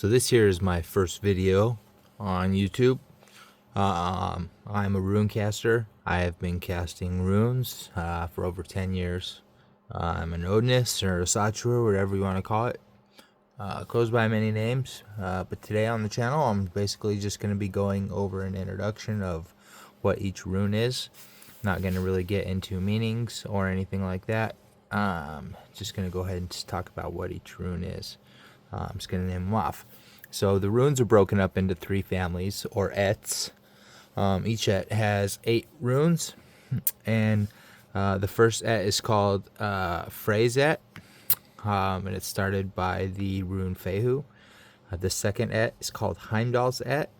So this here is my first video on YouTube. I'm a rune caster. I have been casting runes for over 10 years. I'm an Odinist or a Satura, whatever you want to call it. It goes by many names, but today on the channel I'm basically just going to be going over an introduction of what each rune is. Not going to really get into meanings or anything like that. Just going to go ahead and just talk about what each rune is. I'm just going to name them off. So the runes are broken up into 3 families, or ets. Each et has 8 runes, and the first et is called Frey's et, and it's started by the rune Fehu. The second et is called Heimdall's et,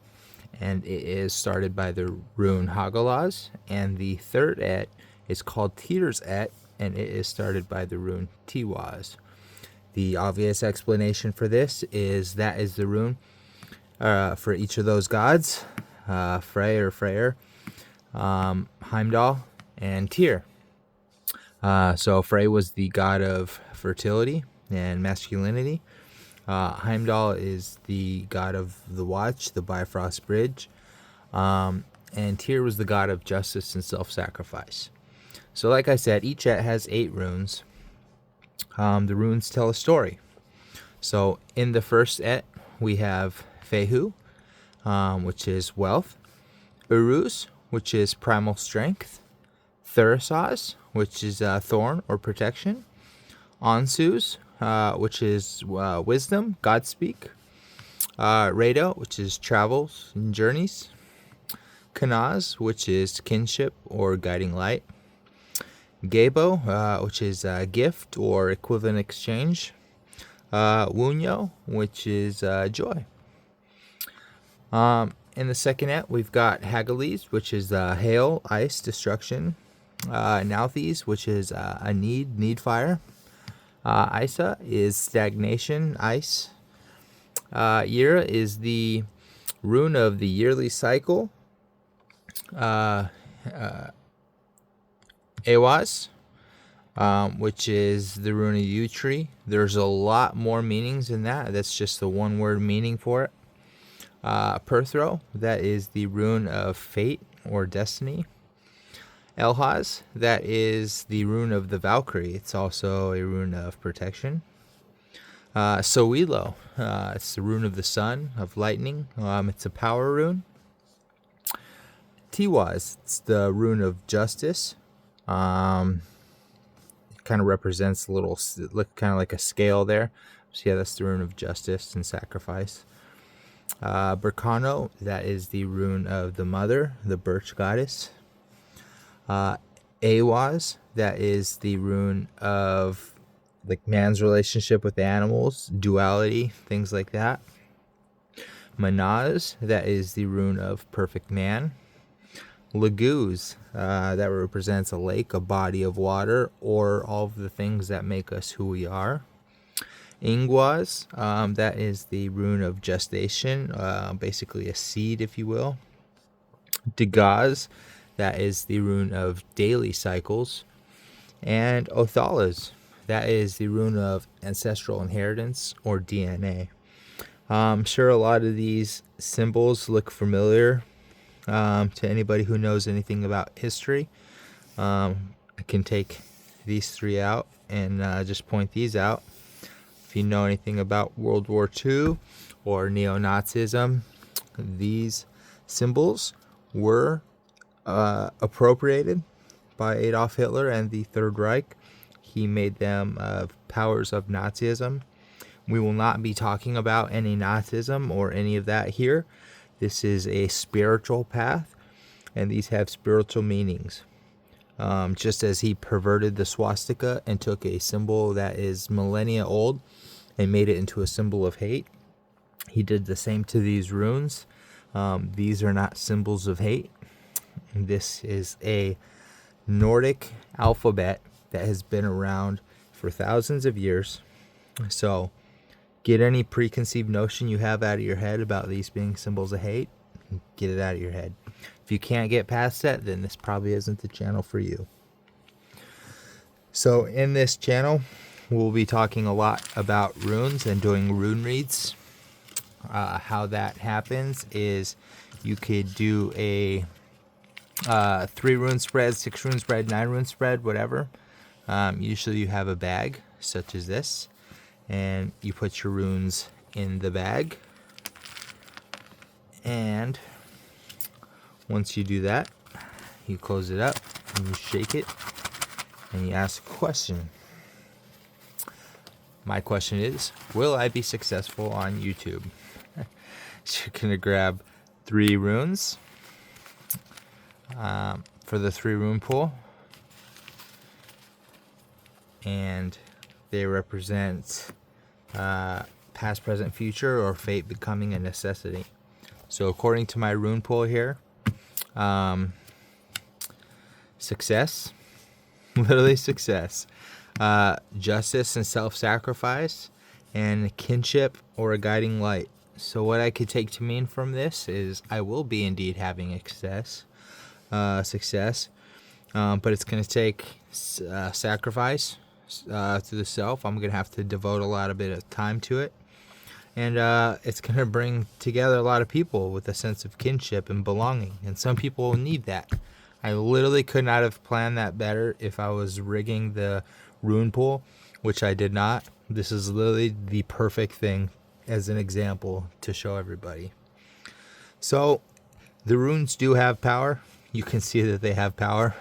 and it is started by the rune Hagalaz. And the third et is called Tyr's et, and it is started by the rune Tiwaz. The obvious explanation for this is that is the rune for each of those gods, Frey or Freyr, Heimdall, and Tyr. So Frey was the god of fertility and masculinity. Heimdall is the god of the watch, the Bifrost Bridge, and Tyr was the god of justice and self-sacrifice. So like I said, each et has 8 runes. The runes tell a story. So in the first et, we have Fehu, which is wealth, Uruz, which is primal strength, Thurisaz, which is thorn or protection, Ansuz, which is wisdom, Godspeak, Rado, which is travels and journeys, Kanaz, which is kinship or guiding light, Gabo, which is gift or equivalent exchange, Wunyo, which is joy. In the second et, we've got Hagaliz, which is hail, ice, destruction, Nauthiz, which is a need fire, Isa is stagnation, ice, Yira is the rune of the yearly cycle, Ewaz, which is the rune of yew tree. There's a lot more meanings in that. That's just the one word meaning for it. Perthro, that is the rune of fate or destiny. Elhaz, that is the rune of the Valkyrie. It's also a rune of protection. Soilo, it's the rune of the sun, of lightning. It's a power rune. Tiwaz, it's the rune of justice. It kind of represents a little, kind of like a scale there. So yeah, that's the rune of justice and sacrifice. Berkano, that is the rune of the mother, the birch goddess. Awaz, that is the rune of like man's relationship with animals, duality, things like that. Manaz, that is the rune of perfect man. Laguz, that represents a lake, a body of water, or all of the things that make us who we are. Ingwaz, that is the rune of gestation, basically a seed, if you will. Dagaz, that is the rune of daily cycles. And Othalas, that is the rune of ancestral inheritance or DNA. I'm sure a lot of these symbols look familiar to anybody who knows anything about history. I can take these 3 out and just point these out. If you know anything about World War II or neo-Nazism, these symbols were appropriated by Adolf Hitler and the Third Reich. He made them powers of Nazism. We will not be talking about any Nazism or any of that here. This is a spiritual path, and these have spiritual meanings. Just as he perverted the swastika and took a symbol that is millennia old and made it into a symbol of hate, he did the same to these runes. These are not symbols of hate. This is a Nordic alphabet that has been around for thousands of years. So get any preconceived notion you have out of your head about these being symbols of hate, get it out of your head. If you can't get past that, then this probably isn't the channel for you. So in this channel, we'll be talking a lot about runes and doing rune reads. how that happens is you could do a 3 rune spread, 6 rune spread, 9 rune spread, whatever. Usually you have a bag such as this, and you put your runes in the bag. And once you do that, you close it up and you shake it and you ask a question. My question is, will I be successful on YouTube? So you're gonna grab 3 runes for the 3 rune pool, and they represent past, present, future, or fate becoming a necessity. So according to my rune pool here, success, literally success, justice and self-sacrifice, and kinship or a guiding light. So what I could take to mean from this is I will be indeed having success, but it's going to take sacrifice to the self. I'm going to have to devote a lot of bit of time to it. And it's going to bring together a lot of people with a sense of kinship and belonging. And some people will need that. I literally could not have planned that better if I was rigging the rune pool, which I did not. This is literally the perfect thing as an example to show everybody. So the runes do have power. You can see that they have power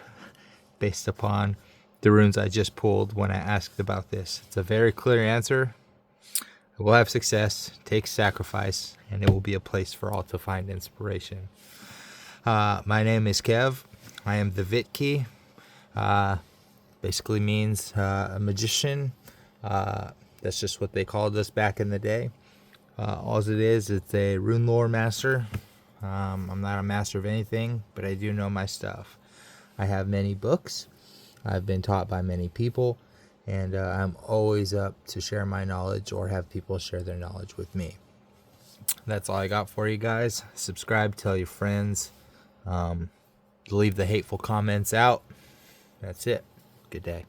based upon the runes I just pulled when I asked about this. It's a very clear answer. It will have success, take sacrifice, and it will be a place for all to find inspiration. My name is Kev. I am the Vitki. Basically means a magician. That's just what they called us back in the day. All it is, it's a rune lore master. I'm not a master of anything, but I do know my stuff. I have many books. I've been taught by many people. And I'm always up to share my knowledge or have people share their knowledge with me. That's all I got for you guys. Subscribe, tell your friends. Leave the hateful comments out. That's it. Good day.